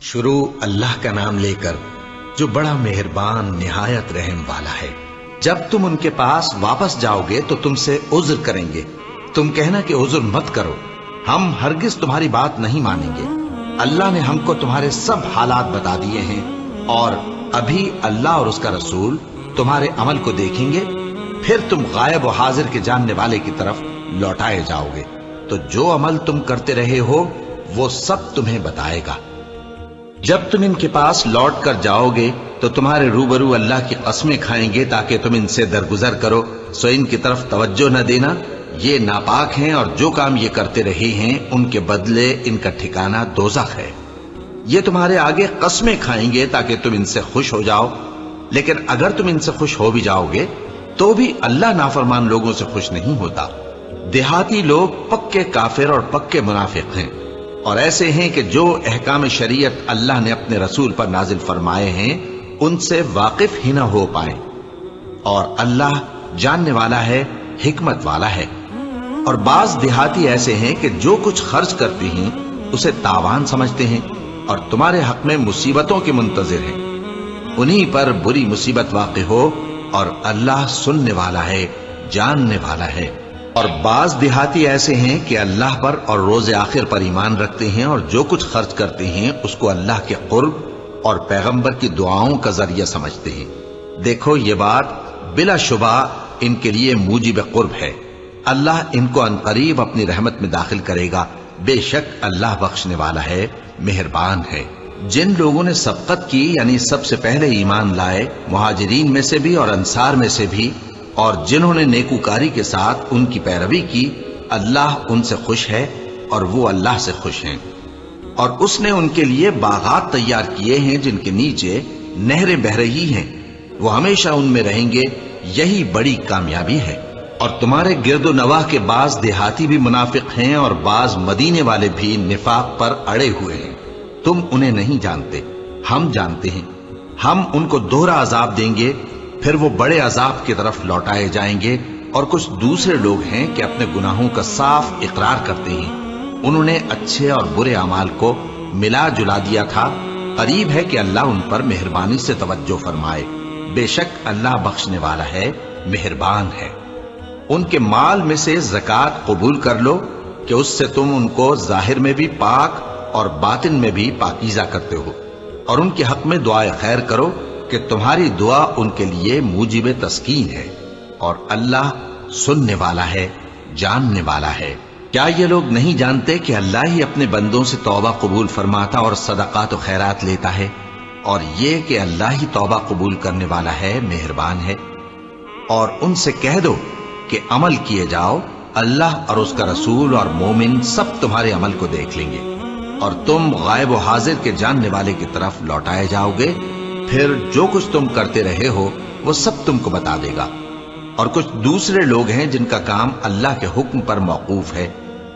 شروع اللہ کا نام لے کر جو بڑا مہربان نہایت رحم والا ہے۔ جب تم ان کے پاس واپس جاؤ گے تو تم سے عذر کریں گے، تم کہنا کہ عذر مت کرو، ہم ہرگز تمہاری بات نہیں مانیں گے۔ اللہ نے ہم کو تمہارے سب حالات بتا دیے ہیں، اور ابھی اللہ اور اس کا رسول تمہارے عمل کو دیکھیں گے، پھر تم غائب و حاضر کے جاننے والے کی طرف لوٹائے جاؤ گے، تو جو عمل تم کرتے رہے ہو وہ سب تمہیں بتائے گا۔ جب تم ان کے پاس لوٹ کر جاؤ گے تو تمہارے روبرو اللہ کی قسمیں کھائیں گے تاکہ تم ان سے درگزر کرو، سو ان کی طرف توجہ نہ دینا، یہ ناپاک ہیں اور جو کام یہ کرتے رہے ہیں ان کے بدلے ان کا ٹھکانہ دوزخ ہے۔ یہ تمہارے آگے قسمیں کھائیں گے تاکہ تم ان سے خوش ہو جاؤ، لیکن اگر تم ان سے خوش ہو بھی جاؤ گے تو بھی اللہ نافرمان لوگوں سے خوش نہیں ہوتا۔ دیہاتی لوگ پکے کافر اور پکے منافق ہیں، اور ایسے ہیں کہ جو احکام شریعت اللہ نے اپنے رسول پر نازل فرمائے ہیں ان سے واقف ہی نہ ہو پائیں، اور اللہ جاننے والا ہے، حکمت والا ہے۔ اور بعض دیہاتی ایسے ہیں کہ جو کچھ خرچ کرتے ہیں اسے تاوان سمجھتے ہیں اور تمہارے حق میں مصیبتوں کے منتظر ہیں، انہی پر بری مصیبت واقع ہو، اور اللہ سننے والا ہے، جاننے والا ہے۔ اور بعض دیہاتی ایسے ہیں کہ اللہ پر اور روز آخر پر ایمان رکھتے ہیں، اور جو کچھ خرچ کرتے ہیں اس کو اللہ کے قرب اور پیغمبر کی دعاؤں کا ذریعہ سمجھتے ہیں۔ دیکھو یہ بات بلا شبہ ان کے لیے موجب قرب ہے، اللہ ان کو عنقریب اپنی رحمت میں داخل کرے گا، بے شک اللہ بخشنے والا ہے، مہربان ہے۔ جن لوگوں نے سبقت کی یعنی سب سے پہلے ایمان لائے، مہاجرین میں سے بھی اور انصار میں سے بھی، اور جنہوں نے نیکوکاری کے ساتھ ان کی پیروی کی، اللہ ان سے خوش ہے اور وہ اللہ سے خوش ہیں۔ اور اس نے ان کے لیے باغات تیار کیے ہیں جن کے نیچے نہریں بہہ رہی ہیں، وہ ہمیشہ ان میں رہیں گے، یہی بڑی کامیابی ہے۔ اور تمہارے گرد و نواح کے بعض دیہاتی بھی منافق ہیں اور بعض مدینے والے بھی نفاق پر اڑے ہوئے ہیں، تم انہیں نہیں جانتے، ہم جانتے ہیں۔ ہم ان کو دوہرا عذاب دیں گے، پھر وہ بڑے عذاب کی طرف لوٹائے جائیں گے۔ اور کچھ دوسرے لوگ ہیں کہ اپنے گناہوں کا صاف اقرار کرتے ہیں، انہوں نے اچھے اور برے اعمال کو ملا جلا دیا تھا، قریب ہے کہ اللہ ان پر مہربانی سے توجہ فرمائے، بے شک اللہ بخشنے والا ہے، مہربان ہے۔ ان کے مال میں سے زکوٰۃ قبول کر لو کہ اس سے تم ان کو ظاہر میں بھی پاک اور باطن میں بھی پاکیزہ کرتے ہو، اور ان کے حق میں دعائے خیر کرو کہ تمہاری دعا ان کے لیے موجب تسکین ہے، اور اللہ سننے والا ہے، جاننے والا ہے۔ کیا یہ لوگ نہیں جانتے کہ اللہ ہی اپنے بندوں سے توبہ قبول فرماتا اور صدقات و خیرات لیتا ہے، اور یہ کہ اللہ ہی توبہ قبول کرنے والا ہے، مہربان ہے۔ اور ان سے کہہ دو کہ عمل کیے جاؤ، اللہ اور اس کا رسول اور مومن سب تمہارے عمل کو دیکھ لیں گے، اور تم غائب و حاضر کے جاننے والے کی طرف لوٹائے جاؤ گے، پھر جو کچھ تم کرتے رہے ہو وہ سب تم کو بتا دے گا۔ اور کچھ دوسرے لوگ ہیں جن کا کام اللہ کے حکم پر موقوف ہے،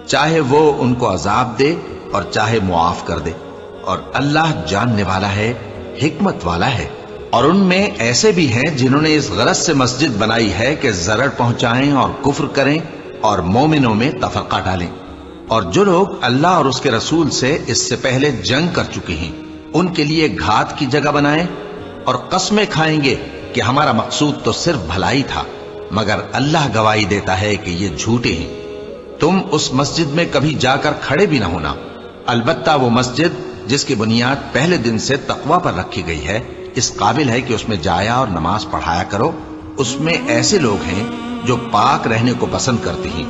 چاہے وہ ان کو عذاب دے اور چاہے معاف کر دے، اور اللہ جاننے والا ہے، حکمت والا ہے۔ اور ان میں ایسے بھی ہیں جنہوں نے اس غرض سے مسجد بنائی ہے کہ ضرر پہنچائیں اور کفر کریں اور مومنوں میں تفرقہ ڈالیں، اور جو لوگ اللہ اور اس کے رسول سے اس سے پہلے جنگ کر چکے ہیں ان کے لیے گھات کی جگہ بنائیں، اور قسمیں کھائیں گے کہ ہمارا مقصود تو صرف بھلائی تھا، مگر اللہ گواہی دیتا ہے کہ یہ جھوٹے ہیں۔ تم اس مسجد میں کبھی جا کر کھڑے بھی نہ ہونا، البتہ وہ مسجد جس کی بنیاد پہلے دن سے تقوی پر رکھی گئی ہے اس قابل ہے کہ اس میں جایا اور نماز پڑھایا کرو۔ اس میں ایسے لوگ ہیں جو پاک رہنے کو پسند کرتے ہیں،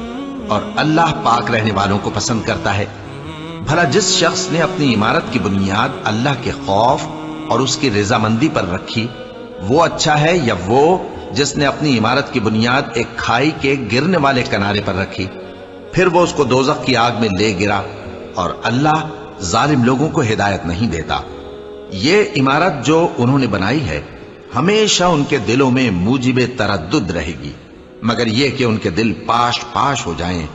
اور اللہ پاک رہنے والوں کو پسند کرتا ہے۔ بھلا جس شخص نے اپنی عمارت کی بنیاد اللہ کے خوف اور اس کی رضامندی پر رکھی، وہ اچھا ہے یا وہ جس نے اپنی عمارت کی بنیاد ایک کھائی کے گرنے والے کنارے پر رکھی، پھر وہ اس کو دوزخ کی آگ میں لے گرا، اور اللہ ظالم لوگوں کو ہدایت نہیں دیتا۔ یہ عمارت جو انہوں نے بنائی ہے ہمیشہ ان کے دلوں میں موجب تردد رہے گی، مگر یہ کہ ان کے دل پاش پاش ہو جائیں،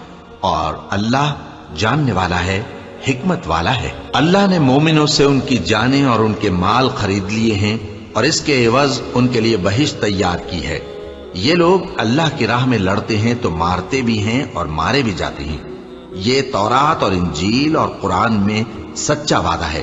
اور اللہ جاننے والا ہے، حکمت والا ہے۔ اللہ نے مومنوں سے ان کی جانیں اور ان کے مال خرید لیے ہیں، اور اس کے عوض ان کے لیے بہشت تیار کی ہے۔ یہ لوگ اللہ کی راہ میں لڑتے ہیں تو مارتے بھی ہیں اور مارے بھی جاتے ہیں۔ یہ تورات اور انجیل اور قرآن میں سچا وعدہ ہے،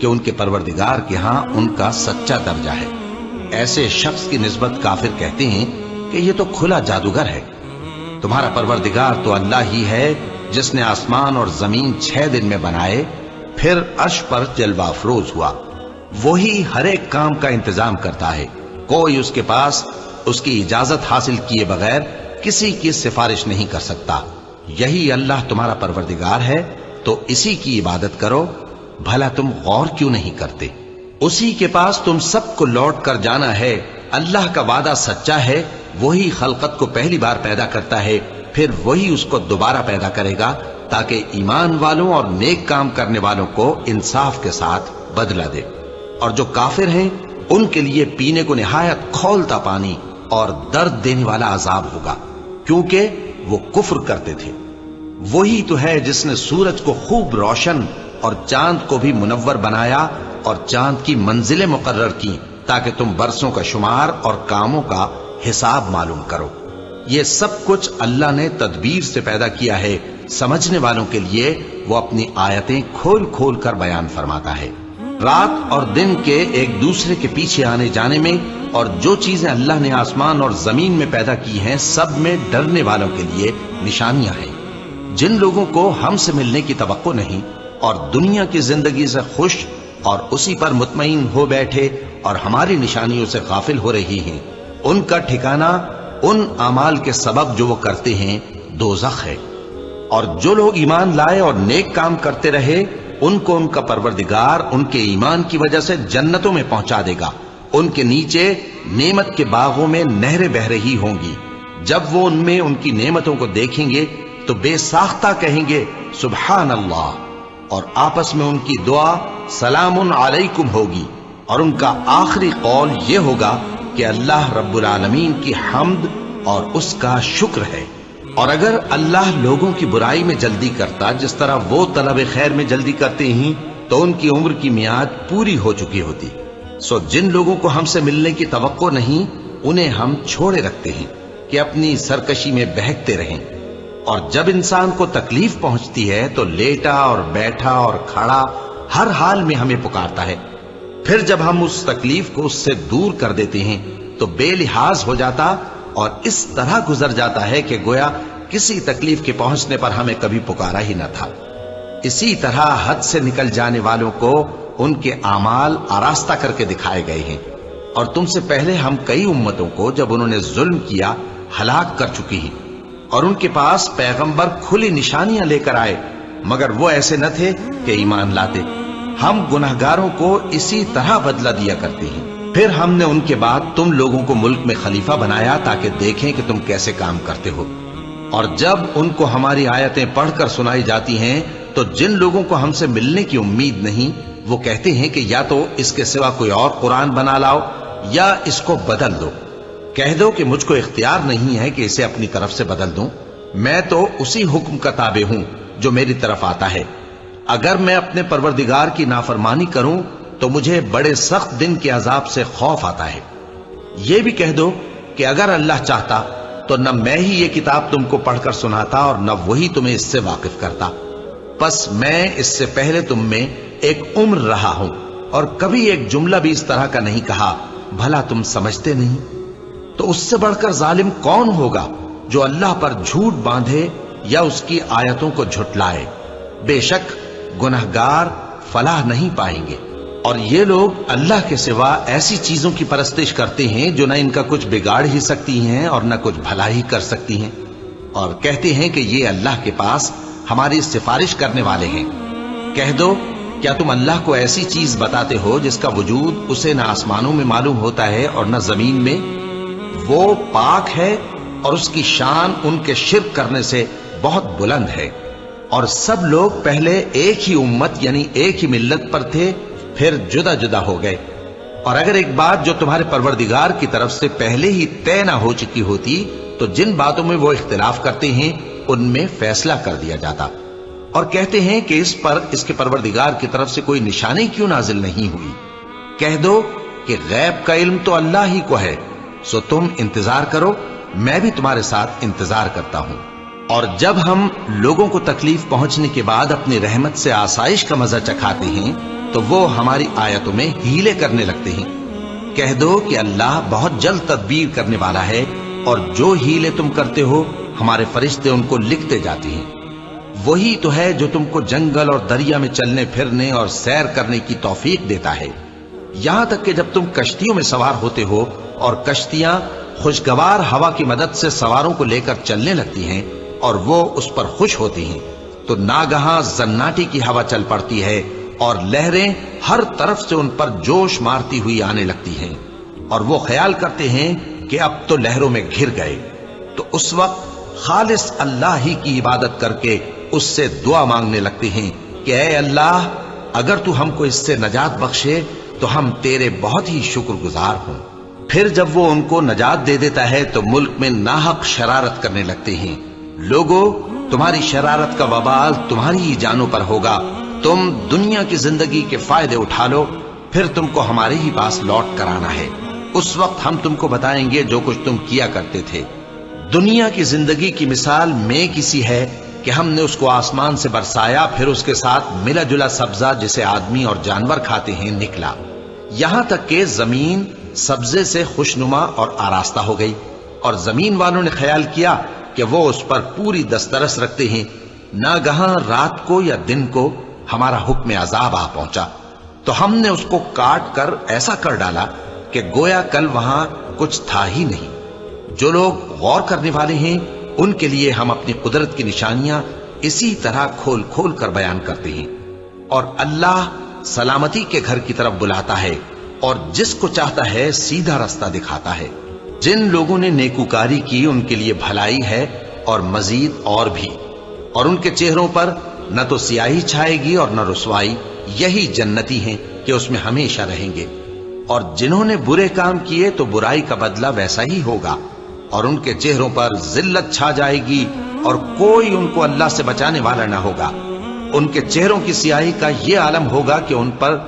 کہ ان کے پروردگار کے ہاں ان کا سچا درجہ ہے۔ ایسے شخص کی نسبت کافر کہتے ہیں کہ یہ تو کھلا جادوگر ہے۔ تمہارا پروردگار تو اللہ ہی ہے جس نے آسمان اور زمین 6 دن میں بنائے، پھر عرش پر جلوہ افروز ہوا۔ وہی ہر ایک کام کا انتظام کرتا ہے، کوئی اس کے پاس اس کی اجازت حاصل کیے بغیر کسی کی سفارش نہیں کر سکتا۔ یہی اللہ تمہارا پروردگار ہے تو اسی کی عبادت کرو، بھلا تم غور کیوں نہیں کرتے؟ اسی کے پاس تم سب کو لوٹ کر جانا ہے۔ اللہ کا وعدہ سچا ہے، وہی خلقت کو پہلی بار پیدا کرتا ہے، پھر وہی اس کو دوبارہ پیدا کرے گا تاکہ ایمان والوں اور نیک کام کرنے والوں کو انصاف کے ساتھ بدلہ دے۔ اور جو کافر ہیں ان کے لیے پینے کو نہایت کھولتا پانی اور درد دینے والا عذاب ہوگا، کیونکہ وہ کفر کرتے تھے۔ وہی تو ہے جس نے سورج کو خوب روشن اور چاند کو بھی منور بنایا اور چاند کی منزلیں مقرر کی تاکہ تم برسوں کا شمار اور کاموں کا حساب معلوم کرو۔ یہ سب کچھ اللہ نے تدبیر سے پیدا کیا ہے، سمجھنے والوں کے لیے وہ اپنی آیتیں کھول کھول کر بیان فرماتا ہے۔ رات اور دن کے ایک دوسرے کے پیچھے آنے جانے میں اور جو چیزیں اللہ نے آسمان اور زمین میں پیدا کی ہیں سب میں ڈرنے والوں کے لیے نشانیاں ہیں۔ جن لوگوں کو ہم سے ملنے کی توقع نہیں اور دنیا کی زندگی سے خوش اور اسی پر مطمئن ہو بیٹھے اور ہماری نشانیوں سے غافل ہو رہی ہیں، ان کا ٹھکانہ ان اعمال کے سبب جو وہ کرتے ہیں دوزخ ہے۔ اور جو لوگ ایمان لائے اور نیک کام کرتے رہے ان کو ان کا پروردگار ان کے ایمان کی وجہ سے جنتوں میں پہنچا دے گا، ان کے نیچے نعمت کے باغوں میں نہریں بہہ رہی ہوں گی۔ جب وہ ان میں ان کی نعمتوں کو دیکھیں گے تو بے ساختہ کہیں گے سبحان اللہ، اور آپس میں ان کی دعا سلام علیکم ہوگی، اور ان کا آخری قول یہ ہوگا کہ اللہ رب العالمین کی حمد اور اس کا شکر ہے۔ اور اگر اللہ لوگوں کی برائی میں جلدی کرتا جس طرح وہ طلب خیر میں جلدی کرتے ہیں تو ان کی عمر کی میعاد پوری ہو چکی ہوتی۔ سو جن لوگوں کو ہم سے ملنے کی توقع نہیں انہیں ہم چھوڑے رکھتے ہیں کہ اپنی سرکشی میں بہکتے رہیں، اور جب انسان کو تکلیف پہنچتی ہے تو لیٹا اور بیٹھا اور کھڑا ہر حال میں ہمیں پکارتا ہے، پھر جب ہم اس تکلیف کو اس سے دور کر دیتے ہیں تو بے لحاظ ہو جاتا اور اس طرح گزر جاتا ہے کہ گویا کسی تکلیف کے پہنچنے پر ہمیں کبھی پکارا ہی نہ تھا۔ اسی طرح حد سے نکل جانے والوں کو ان کے اعمال آراستہ کر کے دکھائے گئے ہیں، اور تم سے پہلے ہم کئی امتوں کو جب انہوں نے ظلم کیا ہلاک کر چکی ہیں، اور ان کے پاس پیغمبر کھلی نشانیاں لے کر آئے مگر وہ ایسے نہ تھے کہ ایمان لاتے۔ ہم گنہگاروں کو اسی طرح بدلہ دیا کرتے ہیں۔ پھر ہم نے ان کے بعد تم لوگوں کو ملک میں خلیفہ بنایا تاکہ دیکھیں کہ تم کیسے کام کرتے ہو، اور جب ان کو ہماری آیتیں پڑھ کر سنائی جاتی ہیں تو جن لوگوں کو ہم سے ملنے کی امید نہیں وہ کہتے ہیں کہ یا تو اس کے سوا کوئی اور قرآن بنا لاؤ یا اس کو بدل دو۔ کہہ دو کہ مجھ کو اختیار نہیں ہے کہ اسے اپنی طرف سے بدل دوں، میں تو اسی حکم کا تابع ہوں جو میری طرف آتا ہے۔ اگر میں اپنے پروردگار کی نافرمانی کروں تو مجھے بڑے سخت دن کے عذاب سے خوف آتا ہے۔ یہ بھی کہہ دو کہ اگر اللہ چاہتا تو نہ میں ہی یہ کتاب تم کو پڑھ کر سناتا اور نہ وہی تمہیں اس سے واقف کرتا، پس میں اس سے پہلے تم میں ایک عمر رہا ہوں اور کبھی ایک جملہ بھی اس طرح کا نہیں کہا، بھلا تم سمجھتے نہیں؟ تو اس سے بڑھ کر ظالم کون ہوگا جو اللہ پر جھوٹ باندھے یا اس کی آیتوں کو جھٹلائے؟ بے شک گنہگار فلاح نہیں پائیں گے۔ اور یہ لوگ اللہ کے سوا ایسی چیزوں کی پرستش کرتے ہیں جو نہ ان کا کچھ بگاڑ ہی سکتی ہیں اور نہ کچھ بھلا ہی کر سکتی ہیں، اور کہتے ہیں کہ یہ اللہ کے پاس ہماری سفارش کرنے والے ہیں۔ کہہ دو کیا تم اللہ کو ایسی چیز بتاتے ہو جس کا وجود اسے نہ آسمانوں میں معلوم ہوتا ہے اور نہ زمین میں؟ وہ پاک ہے اور اس کی شان ان کے شرک کرنے سے بہت بلند ہے۔ اور سب لوگ پہلے ایک ہی امت یعنی ایک ہی ملت پر تھے، پھر جدا جدا ہو گئے۔ اور اگر ایک بات جو تمہارے پروردگار کی طرف سے پہلے ہی طے نہ ہو چکی ہوتی تو جن باتوں میں وہ اختلاف کرتے ہیں ان میں فیصلہ کر دیا جاتا۔ اور کہتے ہیں کہ اس پر اس کے پروردگار کی طرف سے کوئی نشانی کیوں نازل نہیں ہوئی؟ کہہ دو کہ غیب کا علم تو اللہ ہی کو ہے، سو تم انتظار کرو، میں بھی تمہارے ساتھ انتظار کرتا ہوں۔ اور جب ہم لوگوں کو تکلیف پہنچنے کے بعد اپنی رحمت سے آسائش کا مزہ چکھاتے ہیں تو وہ ہماری آیتوں میں ہیلے کرنے لگتے ہیں۔ کہہ دو کہ اللہ بہت جلد تدبیر کرنے والا ہے، اور جو ہیلے تم کرتے ہو ہمارے فرشتے ان کو لکھتے جاتے ہیں۔ وہی تو ہے جو تم کو جنگل اور دریا میں چلنے پھرنے اور سیر کرنے کی توفیق دیتا ہے، یہاں تک کہ جب تم کشتیوں میں سوار ہوتے ہو اور کشتیاں خوشگوار ہوا کی مدد سے سواروں کو لے کر چلنے لگتی ہیں اور وہ اس پر خوش ہوتی ہیں، تو ناگہاں زناٹی کی ہوا چل پڑتی ہے اور لہریں ہر طرف سے ان پر جوش مارتی ہوئی آنے لگتی ہیں، اور وہ خیال کرتے ہیں کہ اب تو لہروں میں گھر گئے۔ تو اس وقت خالص اللہ ہی کی عبادت کر کے اس سے دعا مانگنے لگتے ہیں کہ اے اللہ، اگر تو ہم کو اس سے نجات بخشے تو ہم تیرے بہت ہی شکر گزار ہوں۔ پھر جب وہ ان کو نجات دے دیتا ہے تو ملک میں ناحق شرارت کرنے لگتے ہیں۔ لوگو، تمہاری شرارت کا وبال تمہاری ہی جانوں پر ہوگا۔ تم دنیا کی زندگی کے فائدے اٹھا لو، پھر تم کو ہمارے ہی پاس لوٹ کر آنا ہے۔ اس وقت ہم تم کو بتائیں گے جو کچھ تم کیا کرتے تھے۔ دنیا کی زندگی کی مثال میں کسی ہے کہ ہم نے اس کو آسمان سے برسایا، پھر اس کے ساتھ ملا جلا سبزہ جسے آدمی اور جانور کھاتے ہیں نکلا، یہاں تک کہ زمین سبزے سے خوشنما اور آراستہ ہو گئی، اور زمین والوں نے خیال کیا کہ وہ اس پر پوری دسترس رکھتے ہیں۔ ناگہاں رات کو یا دن کو ہمارا حکم عذاب آ پہنچا، تو ہم نے اس کو کاٹ کر ایسا کر ڈالا کہ گویا کل وہاں کچھ تھا ہی نہیں۔ جو لوگ غور کرنے والے ہیں ان کے لیے ہم اپنی قدرت کی نشانیاں اسی طرح کھول کھول کر بیان کرتے ہیں۔ اور اللہ سلامتی کے گھر کی طرف بلاتا ہے، اور جس کو چاہتا ہے سیدھا رستہ دکھاتا ہے۔ جن لوگوں نے نیکوکاری کی ان کے لیے بھلائی ہے اور مزید اور بھی، اور ان کے چہروں پر نہ تو سیاہی چھائے گی اور نہ رسوائی، یہی جنتی ہیں کہ اس میں ہمیشہ رہیں گے۔ اور جنہوں نے برے کام کیے تو برائی کا بدلہ ویسا ہی ہوگا، اور ان کے چہروں پر ذلت چھا جائے گی اور کوئی ان کو اللہ سے بچانے والا نہ ہوگا۔ ان کے چہروں کی سیاہی کا یہ عالم ہوگا کہ ان پر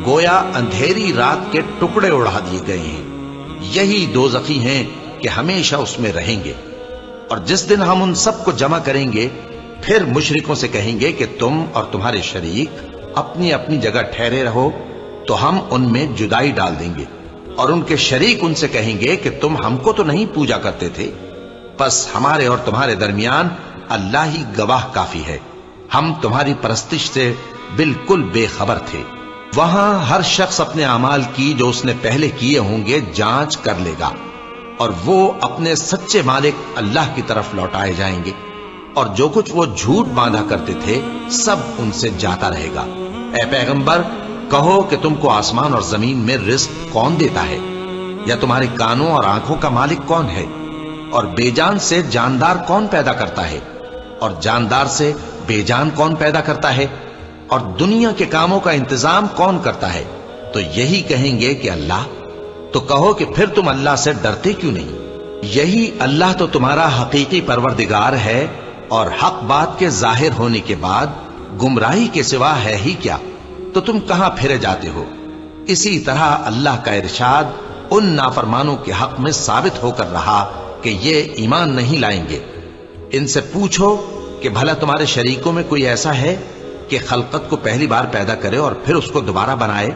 گویا اندھیری رات کے ٹکڑے اڑا دیے گئے ہیں۔ یہی دوزخی ہیں کہ ہمیشہ اس میں رہیں گے۔ اور جس دن ہم ان سب کو جمع کریں گے، پھر مشرکوں سے کہیں گے کہ تم اور تمہارے شریک اپنی اپنی جگہ ٹھہرے رہو، تو ہم ان میں جدائی ڈال دیں گے۔ اور ان کے شریک ان سے کہیں گے کہ تم ہم کو تو نہیں پوجا کرتے تھے، بس ہمارے اور تمہارے درمیان اللہ ہی گواہ کافی ہے، ہم تمہاری پرستش سے بالکل بے خبر تھے۔ وہاں ہر شخص اپنے اعمال کی جو اس نے پہلے کیے ہوں گے جانچ کر لے گا، اور وہ اپنے سچے مالک اللہ کی طرف لوٹائے جائیں گے، اور جو کچھ وہ جھوٹ باندھا کرتے تھے سب ان سے جاتا رہے گا۔ اے پیغمبر، کہو کہ تم کو آسمان اور زمین میں رزق کون دیتا ہے، یا تمہارے کانوں اور آنکھوں کا مالک کون ہے؟ اور بے جان سے جاندار کون پیدا کرتا ہے، اور جاندار سے بے جان کون پیدا کرتا ہے؟ اور دنیا کے کاموں کا انتظام کون کرتا ہے؟ تو یہی کہیں گے کہ اللہ۔ تو کہو کہ پھر تم اللہ سے ڈرتے کیوں نہیں؟ یہی اللہ تو تمہارا حقیقی پروردگار ہے، اور حق بات کے ظاہر ہونے کے بعد گمراہی کے سوا ہے ہی کیا؟ تو تم کہاں پھرے جاتے ہو؟ اسی طرح اللہ کا ارشاد ان نافرمانوں کے حق میں ثابت ہو کر رہا کہ یہ ایمان نہیں لائیں گے۔ ان سے پوچھو کہ بھلا تمہارے شریکوں میں کوئی ایسا ہے کہ خلقت کو پہلی بار پیدا کرے اور پھر اس کو دوبارہ بنائے؟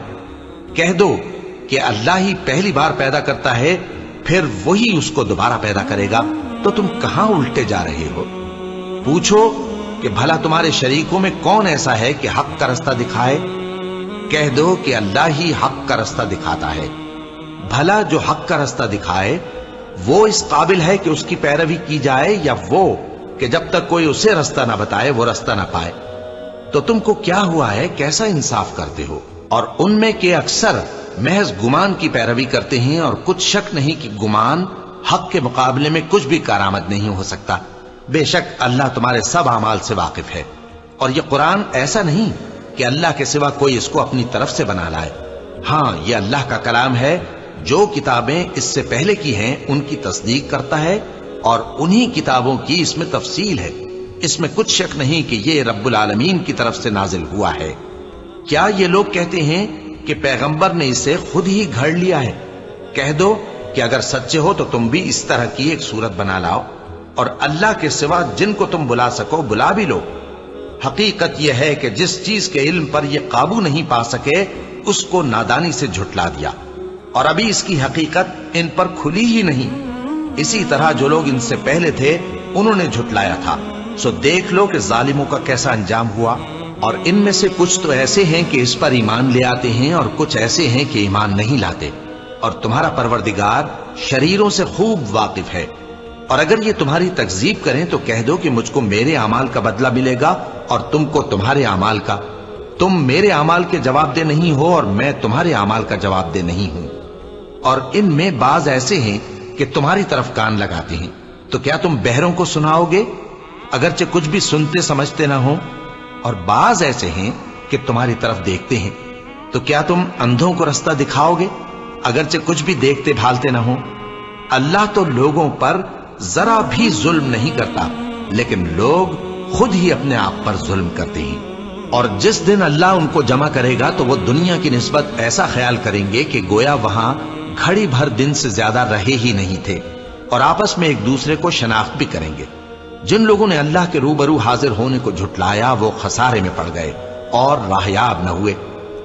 کہہ دو کہ اللہ ہی پہلی بار پیدا کرتا ہے، پھر وہی اس کو دوبارہ پیدا کرے گا، تو تم کہاں الٹے جا رہے ہو؟ پوچھو کہ بھلا تمہارے شریکوں میں کون ایسا ہے کہ حق کا رستہ دکھائے؟ کہہ دو کہ اللہ ہی حق کا رستہ دکھاتا ہے۔ بھلا جو حق کا رستہ دکھائے وہ اس قابل ہے کہ اس کی پیروی کی جائے، یا وہ کہ جب تک کوئی اسے رستہ نہ بتائے وہ رستہ نہ پائے؟ تو تم کو کیا ہوا ہے، کیسا انصاف کرتے ہو؟ اور ان میں کے اکثر محض گمان کی پیروی کرتے ہیں، اور کچھ شک نہیں کہ گمان حق کے مقابلے میں کچھ بھی کارآمد نہیں ہو سکتا۔ بے شک اللہ تمہارے سب اعمال سے واقف ہے، اور یہ قرآن ایسا نہیں کہ اللہ کے سوا کوئی اس کو اپنی طرف سے بنا لائے۔ ہاں، یہ اللہ کا کلام ہے، جو کتابیں اس سے پہلے کی ہیں ان کی تصدیق کرتا ہے، اور انہی کتابوں کی اس میں تفصیل ہے۔ اس میں کچھ شک نہیں کہ یہ رب العالمین کی طرف سے نازل ہوا ہے۔ کیا یہ لوگ کہتے ہیں کہ پیغمبر نے اسے خود ہی گھڑ لیا ہے؟ کہہ دو کہ اگر سچے ہو تو تم بھی اس طرح کی ایک صورت بنا لاؤ، اور اللہ کے سوا جن کو تم بلا سکو بلا بھی لو۔ حقیقت یہ ہے کہ جس چیز کے علم پر یہ قابو نہیں پا سکے اس کو نادانی سے جھٹلا دیا، اور ابھی اس کی حقیقت ان پر کھلی ہی نہیں۔ اسی طرح جو لوگ ان سے پہلے تھے انہوں نے جھٹلایا تھا، سو دیکھ لو کہ ظالموں کا کیسا انجام ہوا۔ اور ان میں سے کچھ تو ایسے ہیں کہ اس پر ایمان لے آتے ہیں، اور کچھ ایسے ہیں کہ ایمان نہیں لاتے، اور تمہارا پروردگار شریروں سے خوب واقف ہے۔ اور اگر یہ تمہاری تکذیب کریں تو کہہ دو کہ مجھ کو میرے اعمال کا بدلہ ملے گا اور تم کو تمہارے اعمال کا۔ تم میرے اعمال کے جواب دہ نہیں ہو اور میں تمہارے اعمال کا جواب دہ نہیں ہوں۔ اور ان میں بعض ایسے ہیں کہ تمہاری طرف کان لگاتے ہیں، تو کیا تم بہروں کو سناؤ گے اگرچہ کچھ بھی سنتے سمجھتے نہ ہو؟ اور بعض ایسے ہیں کہ تمہاری طرف دیکھتے ہیں، تو کیا تم اندھوں کو رستہ دکھاؤ گے اگرچہ کچھ بھی دیکھتے بھالتے نہ ہو؟ اللہ تو لوگوں پر ذرا بھی ظلم نہیں کرتا، لیکن لوگ خود ہی اپنے آپ پر ظلم کرتے ہیں۔ اور جس دن اللہ ان کو جمع کرے گا تو وہ دنیا کی نسبت ایسا خیال کریں گے کہ گویا وہاں گھڑی بھر دن سے زیادہ رہے ہی نہیں تھے، اور آپس میں ایک دوسرے کو شناخت بھی کریں گے۔ جن لوگوں نے اللہ کے روبرو حاضر ہونے کو جھٹلایا وہ خسارے میں پڑ گئے اور راہیاب نہ ہوئے۔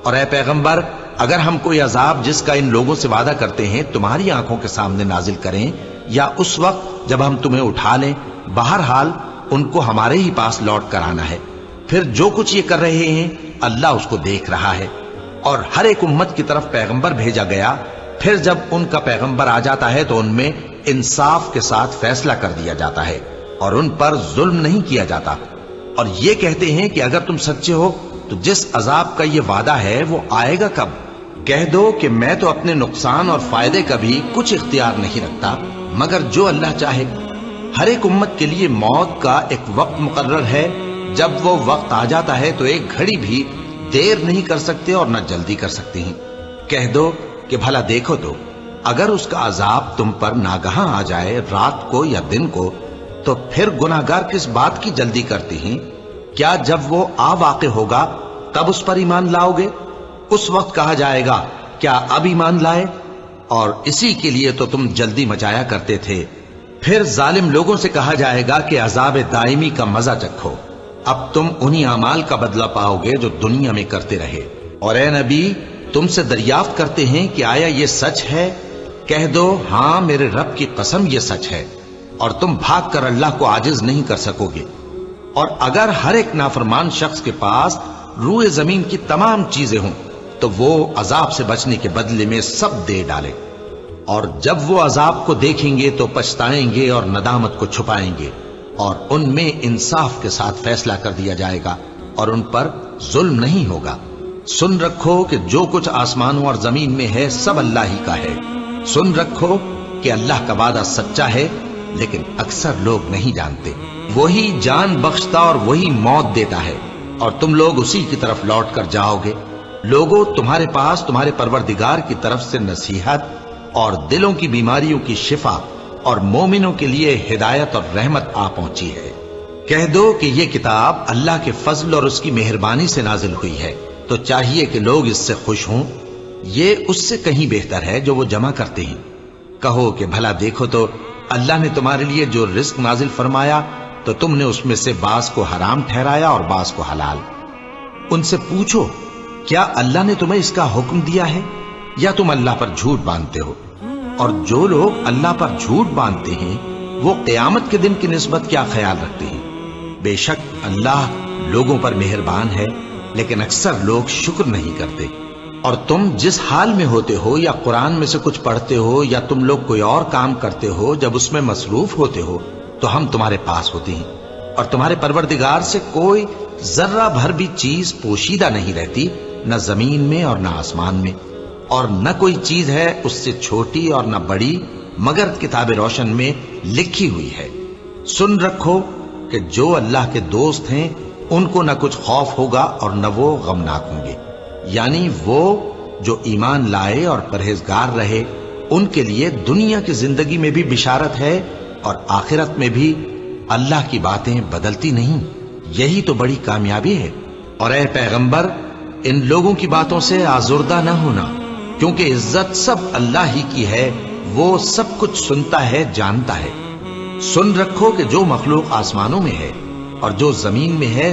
اور اے پیغمبر، اگر ہم کوئی عذاب جس کا ان لوگوں سے وعدہ کرتے ہیں تمہاری آنکھوں کے سامنے نازل کریں، یا اس وقت جب ہم تمہیں اٹھا لیں، بہرحال ان کو ہمارے ہی پاس لوٹ کر آنا ہے۔ پھر جو کچھ یہ کر رہے ہیں اللہ اس کو دیکھ رہا ہے۔ اور ہر ایک امت کی طرف پیغمبر بھیجا گیا، پھر جب ان کا پیغمبر آ جاتا ہے تو ان میں انصاف کے ساتھ فیصلہ کر دیا جاتا ہے اور ان پر ظلم نہیں کیا جاتا۔ اور یہ کہتے ہیں کہ اگر تم سچے ہو تو جس عذاب کا یہ وعدہ ہے وہ آئے گا کب؟ کہہ دو کہ میں تو اپنے نقصان اور فائدے کا بھی کچھ اختیار نہیں رکھتا مگر جو اللہ چاہے۔ ہر ایک امت کے لیے موت کا ایک وقت مقرر ہے، جب وہ وقت آ جاتا ہے تو ایک گھڑی بھی دیر نہیں کر سکتے اور نہ جلدی کر سکتے ہیں۔ کہہ دو کہ بھلا دیکھو تو اگر اس کا عذاب تم پر ناگہاں آ جائے رات کو یا دن کو، تو پھر گناہگار کس بات کی جلدی کرتے ہیں؟ کیا جب وہ آ واقع ہوگا تب اس پر ایمان لاؤ گے؟ اس وقت کہا جائے گا کیا اب ایمان لائے؟ اور اسی کے لیے تو تم جلدی مچایا کرتے تھے۔ پھر ظالم لوگوں سے کہا جائے گا کہ عذاب دائمی کا مزہ چکھو، اب تم انہی اعمال کا بدلہ پاؤ گے جو دنیا میں کرتے رہے۔ اور اے نبی، تم سے دریافت کرتے ہیں کہ آیا یہ سچ ہے؟ کہہ دو ہاں میرے رب کی قسم یہ سچ ہے، اور تم بھاگ کر اللہ کو عاجز نہیں کر سکو گے۔ اور اگر ہر ایک نافرمان شخص کے پاس روئے زمین کی تمام چیزیں ہوں تو وہ عذاب سے بچنے کے بدلے میں سب دے ڈالے، اور جب وہ عذاب کو دیکھیں گے تو پچھتائیں گے اور ندامت کو چھپائیں گے، اور ان میں انصاف کے ساتھ فیصلہ کر دیا جائے گا اور ان پر ظلم نہیں ہوگا۔ سن رکھو کہ جو کچھ آسمانوں اور زمین میں ہے سب اللہ ہی کا ہے۔ سن رکھو کہ اللہ کا وعدہ سچا ہے، لیکن اکثر لوگ نہیں جانتے۔ وہی جان بخشتا اور وہی موت دیتا ہے، اور تم لوگ اسی کی طرف لوٹ کر جاؤ گے۔ لوگوں، تمہارے پاس تمہارے پروردگار کی طرف سے نصیحت اور دلوں کی بیماریوں کی شفا اور مومنوں کے لیے ہدایت اور رحمت آ پہنچی ہے۔ کہہ دو کہ یہ کتاب اللہ کے فضل اور اس کی مہربانی سے نازل ہوئی ہے، تو چاہیے کہ لوگ اس سے خوش ہوں۔ یہ اس سے کہیں بہتر ہے جو وہ جمع کرتے ہیں۔ کہو کہ بھلا دیکھو تو اللہ نے تمہارے لیے جو رزق نازل فرمایا تو تم نے اس میں سے بعض کو حرام ٹھہرایا اور بعض کو حلال۔ ان سے پوچھو کیا اللہ نے تمہیں اس کا حکم دیا ہے یا تم اللہ پر جھوٹ باندھتے ہو؟ اور جو لوگ اللہ پر جھوٹ باندھتے ہیں وہ قیامت کے دن کی نسبت کیا خیال رکھتے ہیں؟ بے شک اللہ لوگوں پر مہربان ہے، لیکن اکثر لوگ شکر نہیں کرتے۔ اور تم جس حال میں ہوتے ہو یا قرآن میں سے کچھ پڑھتے ہو یا تم لوگ کوئی اور کام کرتے ہو، جب اس میں مصروف ہوتے ہو تو ہم تمہارے پاس ہوتے ہیں، اور تمہارے پروردگار سے کوئی ذرہ بھر بھی چیز پوشیدہ نہیں رہتی، نہ زمین میں اور نہ آسمان میں، اور نہ کوئی چیز ہے اس سے چھوٹی اور نہ بڑی مگر کتاب روشن میں لکھی ہوئی ہے۔ سن رکھو کہ جو اللہ کے دوست ہیں ان کو نہ کچھ خوف ہوگا اور نہ وہ غمناک ہوں گے، یعنی وہ جو ایمان لائے اور پرہیزگار رہے ان کے لیے دنیا کی زندگی میں بھی بشارت ہے، اور آخرت میں بھی اللہ کی باتیں بدلتی نہیں۔ یہی تو بڑی کامیابی ہے۔ اور اے پیغمبر، ان لوگوں کی باتوں سے آزردہ نہ ہونا، کیونکہ عزت سب اللہ ہی کی ہے، وہ سب کچھ سنتا ہے، جانتا ہے۔ سن رکھو کہ جو مخلوق آسمانوں میں ہے اور جو زمین میں ہے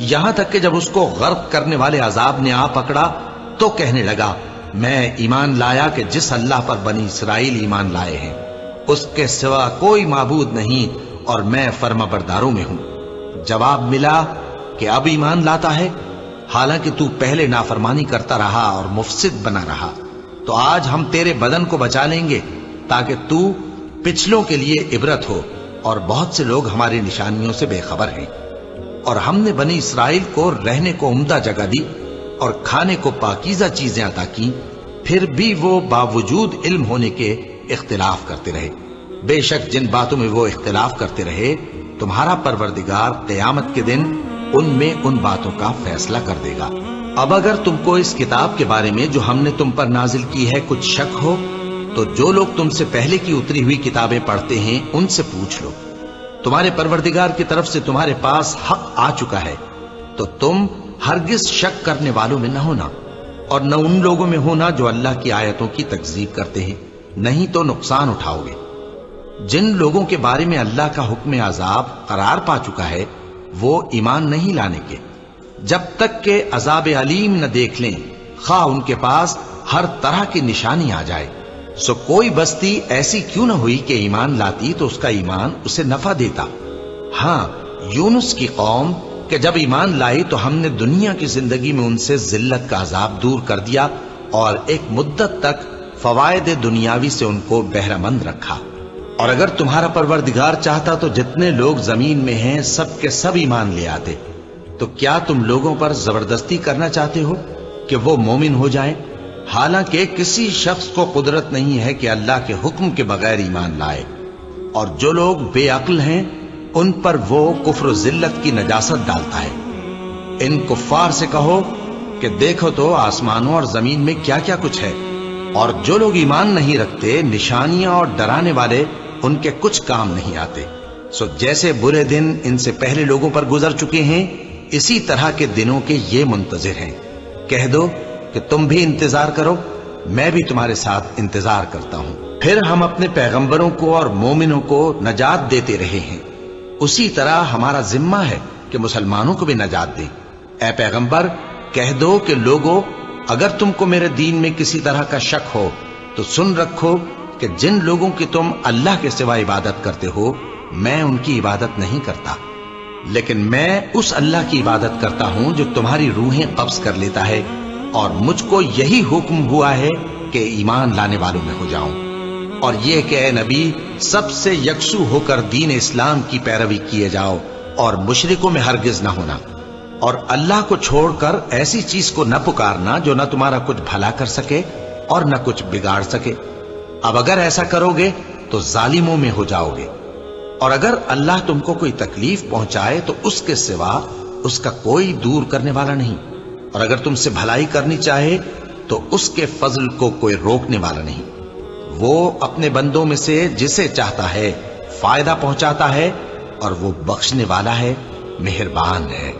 یہاں تک کہ جب اس کو غرق کرنے والے عذاب نے آ پکڑا تو کہنے لگا میں ایمان لایا کہ جس اللہ پر بنی اسرائیل ایمان لائے ہیں اس کے سوا کوئی معبود نہیں اور میں فرما برداروں میں ہوں۔ جواب ملا کہ اب ایمان لاتا ہے، حالانکہ تو پہلے نافرمانی کرتا رہا اور مفسد بنا رہا، تو آج ہم تیرے بدن کو بچا لیں گے تاکہ تو پچھلوں کے لیے عبرت ہو، اور بہت سے لوگ ہماری نشانیوں سے بے خبر ہیں۔ اور ہم نے بنی اسرائیل کو رہنے کو عمدہ جگہ دی اور کھانے کو پاکیزہ چیزیں عطا کی، پھر بھی وہ باوجود علم ہونے کے اختلاف کرتے رہے۔ بے شک جن باتوں میں وہ اختلاف کرتے رہے تمہارا پروردگار قیامت کے دن ان میں ان باتوں کا فیصلہ کر دے گا۔ اب اگر تم کو اس کتاب کے بارے میں جو ہم نے تم پر نازل کی ہے کچھ شک ہو تو جو لوگ تم سے پہلے کی اتری ہوئی کتابیں پڑھتے ہیں ان سے پوچھ لو، تمہارے پروردگار کی طرف سے تمہارے پاس حق آ چکا ہے، تو تم ہرگز شک کرنے والوں میں نہ ہونا اور نہ ان لوگوں میں ہونا جو اللہ کی آیتوں کی تکذیب کرتے ہیں، نہیں تو نقصان اٹھاؤ گے۔ جن لوگوں کے بارے میں اللہ کا حکم عذاب قرار پا چکا ہے وہ ایمان نہیں لانے کے جب تک کہ عذاب علیم نہ دیکھ لیں، خواہ ان کے پاس ہر طرح کی نشانی آ جائے۔ سو کوئی بستی ایسی کیوں نہ ہوئی کہ ایمان لاتی تو اس کا ایمان اسے نفع دیتا۔ ہاں، یونس کی قوم کہ جب ایمان لائی تو ہم نے دنیا کی زندگی میں ان سے ذلت کا عذاب دور کر دیا اور ایک مدت تک فوائد دنیاوی سے ان کو بہرہ مند رکھا۔ اور اگر تمہارا پروردگار چاہتا تو جتنے لوگ زمین میں ہیں سب کے سب ایمان لے آتے، تو کیا تم لوگوں پر زبردستی کرنا چاہتے ہو کہ وہ مومن ہو جائیں؟ حالانکہ کسی شخص کو قدرت نہیں ہے کہ اللہ کے حکم کے بغیر ایمان لائے، اور جو لوگ بے عقل ہیں ان پر وہ کفر و ذلت کی نجاست ڈالتا ہے۔ ان کفار سے کہو کہ دیکھو تو آسمانوں اور زمین میں کیا کیا کچھ ہے، اور جو لوگ ایمان نہیں رکھتے نشانیاں اور ڈرانے والے ان کے کچھ کام نہیں آتے۔ سو جیسے برے دن ان سے پہلے لوگوں پر گزر چکے ہیں اسی طرح کے دنوں کے یہ منتظر ہیں۔ کہہ دو کہ تم بھی انتظار کرو، میں بھی تمہارے ساتھ انتظار کرتا ہوں۔ پھر ہم اپنے پیغمبروں کو اور مومنوں کو نجات دیتے رہے ہیں، اسی طرح ہمارا ذمہ ہے کہ مسلمانوں کو بھی نجات دیں۔ اے پیغمبر کہہ دو کہ لوگو اگر تم کو میرے دین میں کسی طرح کا شک ہو تو سن رکھو کہ جن لوگوں کی تم اللہ کے سوا عبادت کرتے ہو میں ان کی عبادت نہیں کرتا، لیکن میں اس اللہ کی عبادت کرتا ہوں جو تمہاری روحیں قبض کر لیتا ہے، اور مجھ کو یہی حکم ہوا ہے کہ ایمان لانے والوں میں ہو جاؤں، اور یہ کہ اے نبی سب سے یکسو ہو کر دین اسلام کی پیروی کیے جاؤ اور مشرکوں میں ہرگز نہ ہونا، اور اللہ کو چھوڑ کر ایسی چیز کو نہ پکارنا جو نہ تمہارا کچھ بھلا کر سکے اور نہ کچھ بگاڑ سکے۔ اب اگر ایسا کرو گے تو ظالموں میں ہو جاؤ گے، اور اگر اللہ تم کو کوئی تکلیف پہنچائے تو اس کے سوا اس کا کوئی دور کرنے والا نہیں، اور اگر تم سے بھلائی کرنی چاہے تو اس کے فضل کو کوئی روکنے والا نہیں۔ وہ اپنے بندوں میں سے جسے چاہتا ہے فائدہ پہنچاتا ہے، اور وہ بخشنے والا ہے، مہربان ہے۔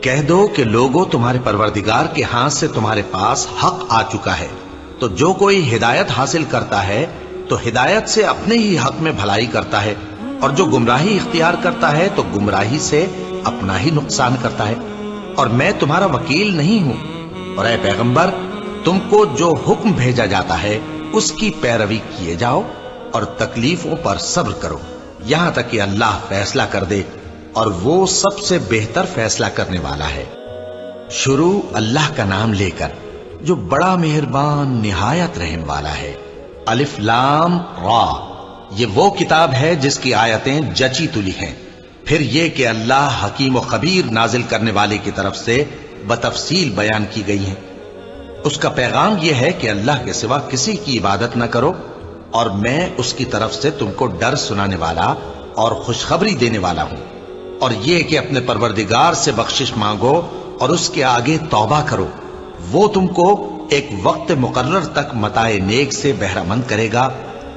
کہہ دو کہ لوگوں تمہارے پروردگار کے ہاتھ سے تمہارے پاس حق آ چکا ہے، تو جو کوئی ہدایت حاصل کرتا ہے تو ہدایت سے اپنے ہی حق میں بھلائی کرتا ہے، اور جو گمراہی اختیار کرتا ہے تو گمراہی سے اپنا ہی نقصان کرتا ہے، اور میں تمہارا وکیل نہیں ہوں۔ اور اے پیغمبر تم کو جو حکم بھیجا جاتا ہے اس کی پیروی کیے جاؤ اور تکلیفوں پر صبر کرو یہاں تک کہ اللہ فیصلہ کر دے، اور وہ سب سے بہتر فیصلہ کرنے والا ہے۔ شروع اللہ کا نام لے کر جو بڑا مہربان نہایت رحم والا ہے۔ الف لام را، یہ وہ کتاب ہے جس کی آیتیں جچی تلی ہیں، پھر یہ کہ اللہ حکیم و خبیر نازل کرنے والے کی طرف سے بتفصیل بیان کی گئی ہیں۔ اس کا پیغام یہ ہے کہ اللہ کے سوا کسی کی عبادت نہ کرو، اور میں اس کی طرف سے تم کو ڈر سنانے والا اور خوشخبری دینے والا ہوں، اور یہ کہ اپنے پروردگار سے بخشش مانگو اور اس کے آگے توبہ کرو، وہ تم کو ایک وقت مقرر تک متاع نیک سے بہرہ مند کرے گا،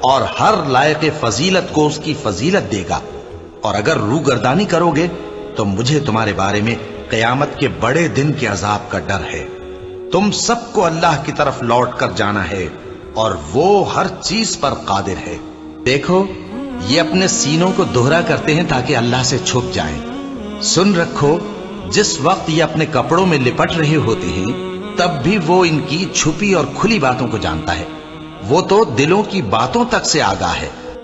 اور ہر لائق فضیلت کو اس کی فضیلت دے گا۔ اور اگر روگردانی کرو گے تو مجھے تمہارے بارے میں قیامت کے بڑے دن کے عذاب کا ڈر ہے۔ تم سب کو اللہ کی طرف لوٹ کر جانا ہے، اور وہ ہر چیز پر قادر ہے۔ دیکھو یہ اپنے سینوں کو دوہرا کرتے ہیں تاکہ اللہ سے چھپ جائیں۔ سن رکھو جس وقت یہ اپنے کپڑوں میں لپٹ رہے ہوتے ہیں تب بھی وہ ان کی چھپی اور کھلی باتوں کو جانتا ہے. وہ تو دلوں کی باتوں تک سے آگاہ ہے.